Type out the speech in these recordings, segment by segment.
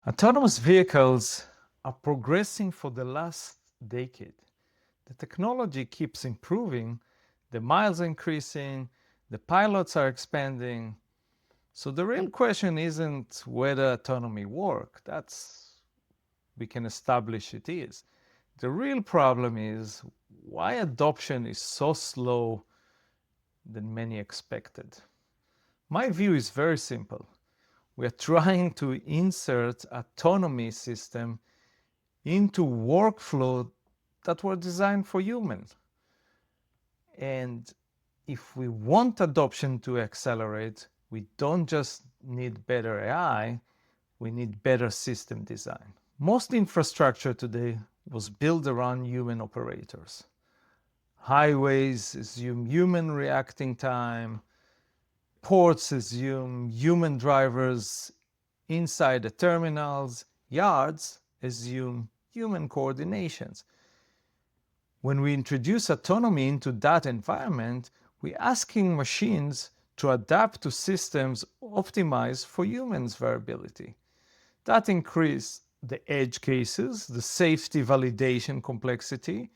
Autonomous vehicles are progressing for the last decade. The technology keeps improving, the miles are increasing, the pilots are expanding. So the real question isn't whether autonomy works. We can establish it is. The real problem is why adoption is so slow than many expected. My view is very simple. We are trying to insert autonomy system into workflow that were designed for humans. And if we want adoption to accelerate, we don't just need better AI, we need better system design. Most infrastructure today was built around human operators. Highways assume human reacting time, ports assume human drivers inside the terminals, yards assume human coordinations. When we introduce autonomy into that environment, we're asking machines to adapt to systems optimized for humans' variability. That increases the edge cases, the safety validation complexity,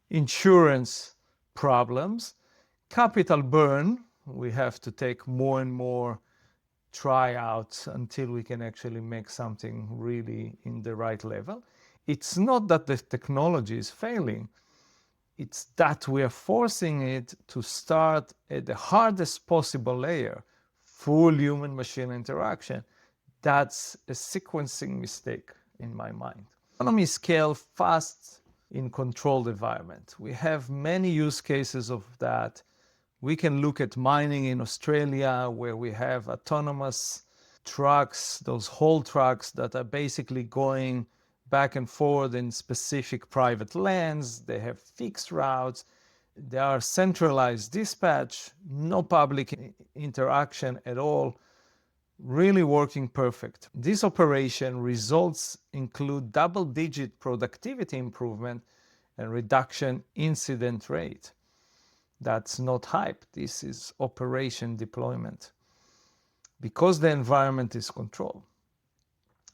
insurance problems, capital burn. We have to take more and more tryouts until we can actually make something really in the right level. It's not that the technology is failing. It's that we are forcing it to start at the hardest possible layer, full human-machine interaction. That's a sequencing mistake in my mind. Autonomy scales fast in controlled environment. We have many use cases of that. We can look at mining in Australia, where we have autonomous trucks, those haul trucks that are basically going back and forth in specific private lands. They have fixed routes. They are centralized dispatch, no public interaction at all, really working perfect. This operation results include double-digit productivity improvement and reduction incident rate. That's not hype. This is operation deployment because the environment is controlled.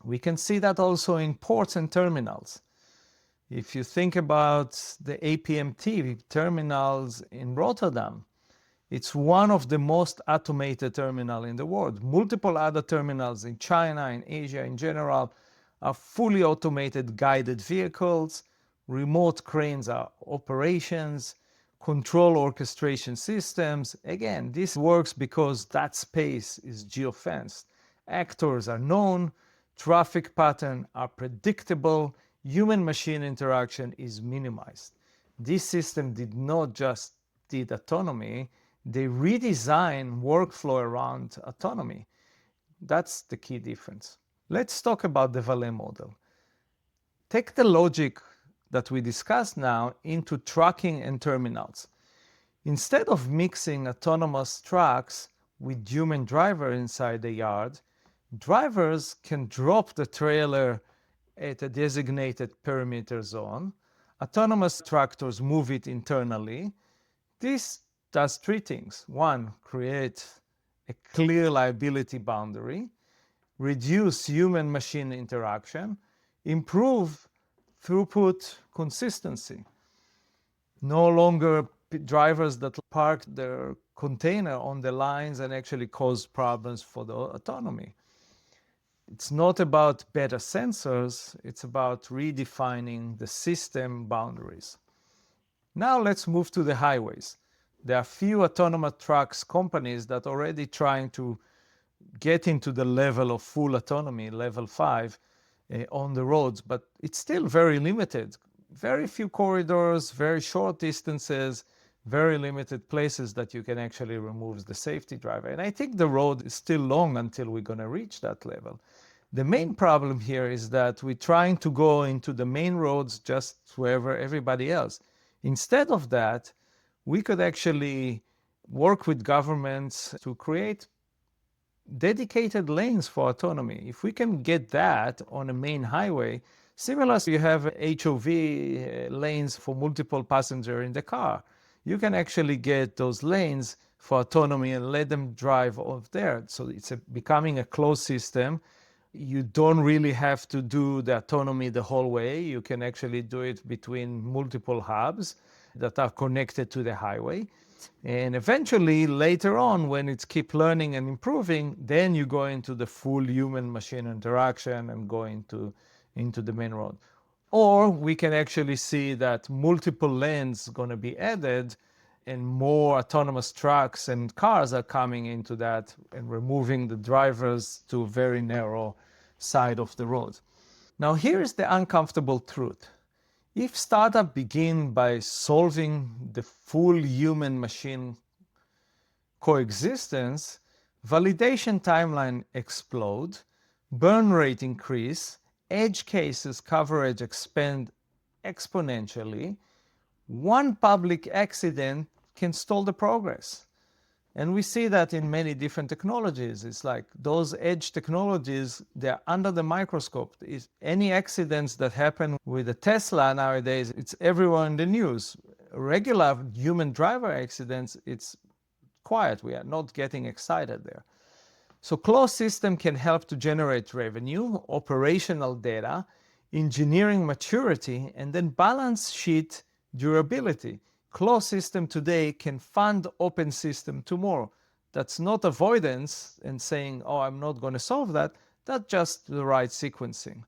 We can see that also in ports and terminals. If you think about the APMT terminals in Rotterdam, it's one of the most automated terminals in the world. Multiple other terminals in China, in Asia in general, are fully automated guided vehicles. Remote cranes are operations, control orchestration systems. Again, this works because that space is geofenced. Actors are known, traffic patterns are predictable, human-machine interaction is minimized. This system did not just did autonomy, they redesigned workflow around autonomy. That's the key difference. Let's talk about the Valet model. Take the logic that we discussed now into trucking and terminals. Instead of mixing autonomous trucks with human driver inside the yard, drivers can drop the trailer at a designated perimeter zone. Autonomous tractors move it internally. This does three things. One, create a clear liability boundary, reduce human-machine interaction, improve throughput consistency. No longer drivers that park their container on the lines and actually cause problems for the autonomy. It's not about better sensors, it's about redefining the system boundaries. Now let's move to the highways. There are few autonomous trucks companies that are already trying to get into the level of full autonomy, level 5, on the roads, but it's still very limited. Very few corridors, very short distances, very limited places that you can actually remove the safety driver. And I think the road is still long until we're going to reach that level. The main problem here is that we're trying to go into the main roads just wherever everybody else. Instead of that, we could actually work with governments to create dedicated lanes for autonomy. If we can get that on a main highway, similar to you have HOV lanes for multiple passenger in the car, you can actually get those lanes for autonomy and let them drive off there. So it's becoming a closed system You don't really have to do the autonomy the whole way. You can actually do it between multiple hubs that are connected to the highway. And eventually, later on, when it's keep learning and improving, then you go into the full human-machine interaction and go into the main road. Or we can actually see that multiple lanes going to be added and more autonomous trucks and cars are coming into that and removing the drivers to a very narrow side of the road. Now, here's the uncomfortable truth. If startups begin by solving the full human-machine coexistence, validation timeline explode, burn rate increase, edge cases coverage expand exponentially, one public accident can stall the progress. And we see that in many different technologies. It's like those edge technologies, they're under the microscope. Any accidents that happen with a Tesla nowadays, it's everywhere in the news. Regular human driver accidents, it's quiet. We are not getting excited there. So closed system can help to generate revenue, operational data, engineering maturity, and then balance sheet durability. Closed system today can fund open system tomorrow. That's not avoidance and saying, oh, I'm not going to solve that. That's just the right sequencing.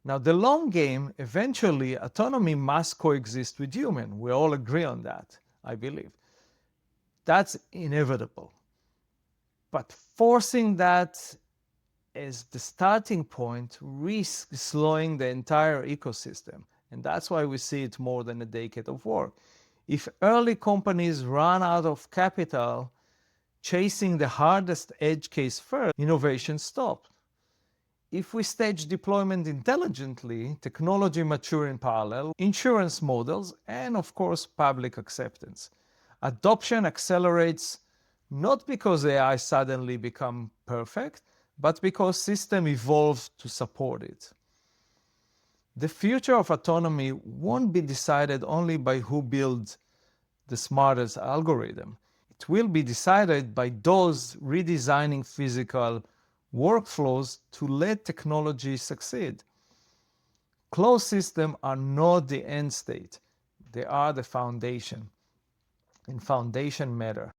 Now, the long game, eventually, autonomy must coexist with human. We all agree on that, I believe. That's inevitable. But forcing that as the starting point risks slowing the entire ecosystem. And that's why we see it more than a decade of work. If early companies run out of capital chasing the hardest edge case first, innovation stops. If we stage deployment intelligently, technology mature in parallel, insurance models, and of course, public acceptance. Adoption accelerates not because AI suddenly become perfect, but because system evolved to support it. The future of autonomy won't be decided only by who builds the smartest algorithm. It will be decided by those redesigning physical workflows to let technology succeed. Closed systems are not the end state. They are the foundation. And foundation matter.